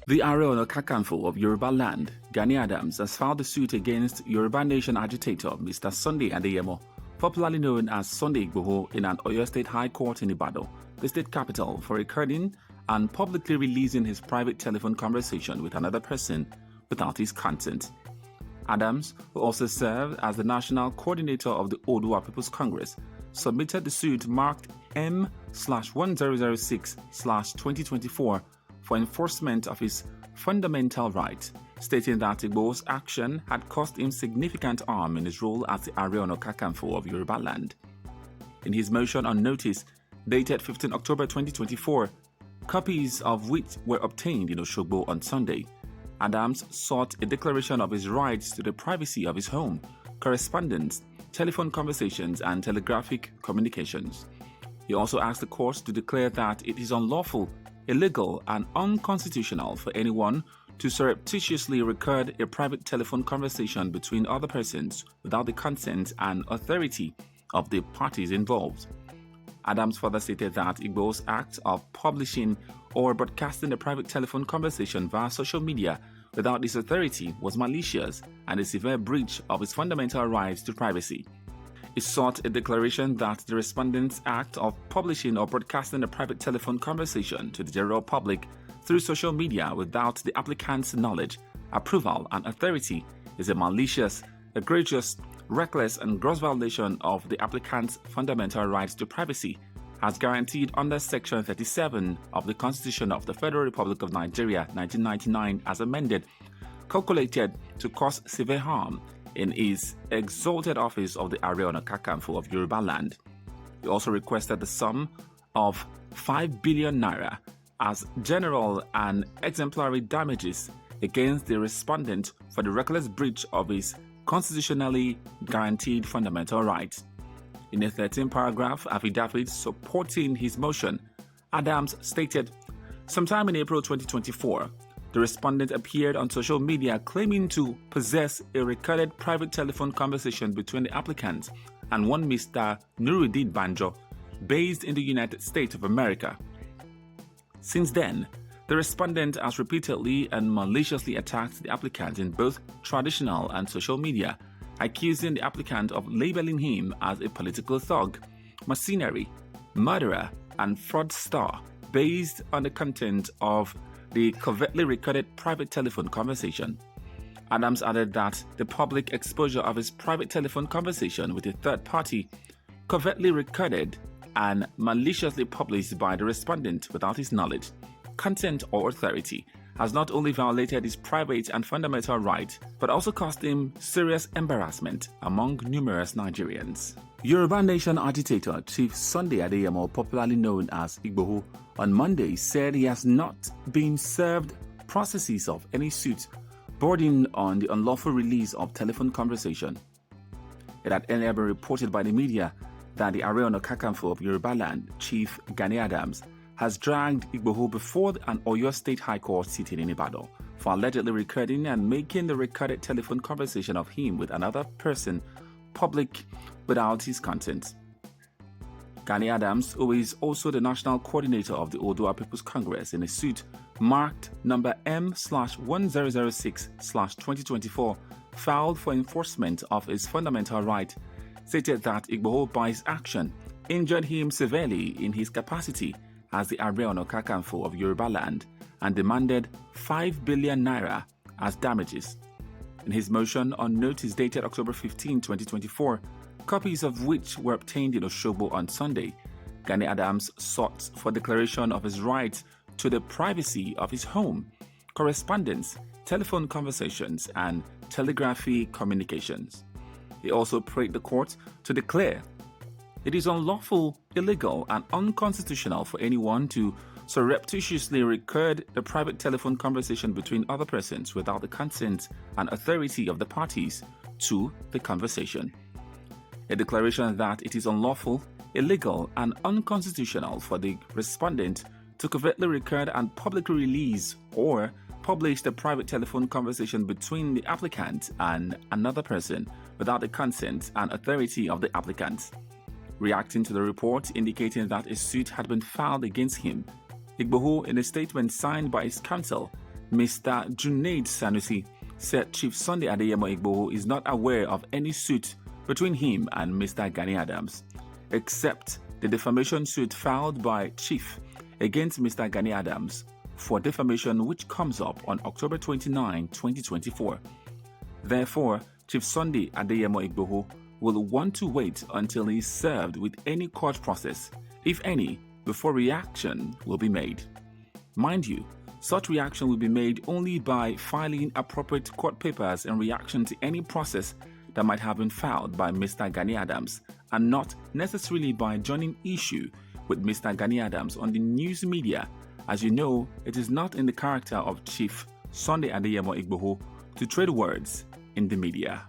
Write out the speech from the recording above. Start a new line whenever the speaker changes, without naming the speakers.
The Areono Kakanfo of Yoruba land, Gani Adams, has filed a suit against Yoruba Nation agitator Mr. Sunday Igboho, popularly known as Sunday Igboho, in an Oyo State High Court in Ibadan, the state capital, for recording and publicly releasing his private telephone conversation with another person without his consent. Adams, who also served as the national coordinator of the Oodua People's Congress, submitted the suit marked M/1006/2024 for enforcement of his fundamental right, stating that Igboho's action had caused him significant harm in his role as the Areono Kakanfo of Yoruba land. In his motion on notice, dated 15 October 2024, copies of which were obtained in Osogbo on Sunday, Adams sought a declaration of his rights to the privacy of his home, correspondence, telephone conversations, and telegraphic communications. He also asked the court to declare that it is unlawful, illegal, and unconstitutional for anyone to surreptitiously record a private telephone conversation between other persons without the consent and authority of the parties involved. Adams further stated that Igboho's act of publishing or broadcasting a private telephone conversation via social media without his authority was malicious and a severe breach of his fundamental rights to privacy. He sought a declaration that the respondent's act of publishing or broadcasting a private telephone conversation to the general public through social media without the applicant's knowledge, approval, and authority is a malicious, egregious, reckless, and gross violation of the applicant's fundamental rights to privacy, as guaranteed under Section 37 of the Constitution of the Federal Republic of Nigeria, 1999, as amended, calculated to cause severe harm in his exalted office of the Areono Kakanfo of Yoruba land. He also requested the sum of 5 billion naira as general and exemplary damages against the respondent for the reckless breach of his constitutionally guaranteed fundamental rights. In a 13-paragraph affidavit supporting his motion, Adams stated, "Sometime in April 2024, the respondent appeared on social media claiming to possess a recorded private telephone conversation between the applicant and one Mr. Nuruddin Banjo, based in the United States of America. Since then, the respondent has repeatedly and maliciously attacked the applicant in both traditional and social media, accusing the applicant of labeling him as a political thug, mercenary, murderer, and fraudster based on the content of the covertly recorded private telephone conversation." Adams added that the public exposure of his private telephone conversation with a third party, covertly recorded and maliciously published by the respondent without his knowledge, consent, or authority, has not only violated his private and fundamental right, but also caused him serious embarrassment among numerous Nigerians. Yoruba Nation agitator Chief Sunday Igboho, popularly known as Igboho, on Monday said he has not been served processes of any suit bordering on the unlawful release of telephone conversation. It had earlier been reported by the media that the Areono Kakanfo of Yoruba land, Chief Gani Adams, has dragged Igboho before an Oyo State High Court sitting in Ibadan for allegedly recording and making the recorded telephone conversation of him with another person public without his consent. Gani Adams, who is also the national coordinator of the Oodua People's Congress, in a suit marked number M/1006/2024, filed for enforcement of his fundamental right, stated that Igboho, by his action, injured him severely in his capacity as the Areono Kakanfo of Yoruba land and demanded 5 billion naira as damages. In his motion on notice dated October 15, 2024, copies of which were obtained in Osogbo on Sunday, Gani Adams sought for declaration of his right to the privacy of his home, correspondence, telephone conversations, and telegraphy communications. He also prayed the court to declare it is unlawful, illegal, and unconstitutional for anyone to surreptitiously record the private telephone conversation between other persons without the consent and authority of the parties to the conversation. A declaration that it is unlawful, illegal, and unconstitutional for the respondent to covertly record and publicly release or publish the private telephone conversation between the applicant and another person without the consent and authority of the applicant. Reacting to the report indicating that a suit had been filed against him, Igboho, in a statement signed by his counsel, Mr. Junaid Sanusi said Chief Sunday Igboho is not aware of any suit between him and Mr. Gani Adams, except the defamation suit filed by Chief against Mr. Gani Adams for defamation, which comes up on October 29, 2024. Therefore, Chief Sunday Igboho will want to wait until he is served with any court process, if any, before reaction will be made. Mind you, such reaction will be made only by filing appropriate court papers in reaction to any process that might have been filed by Mr. Gani Adams, and not necessarily by joining issue with Mr. Gani Adams on the news media. As you know, it is not in the character of Chief Sunday Igboho to trade words in the media.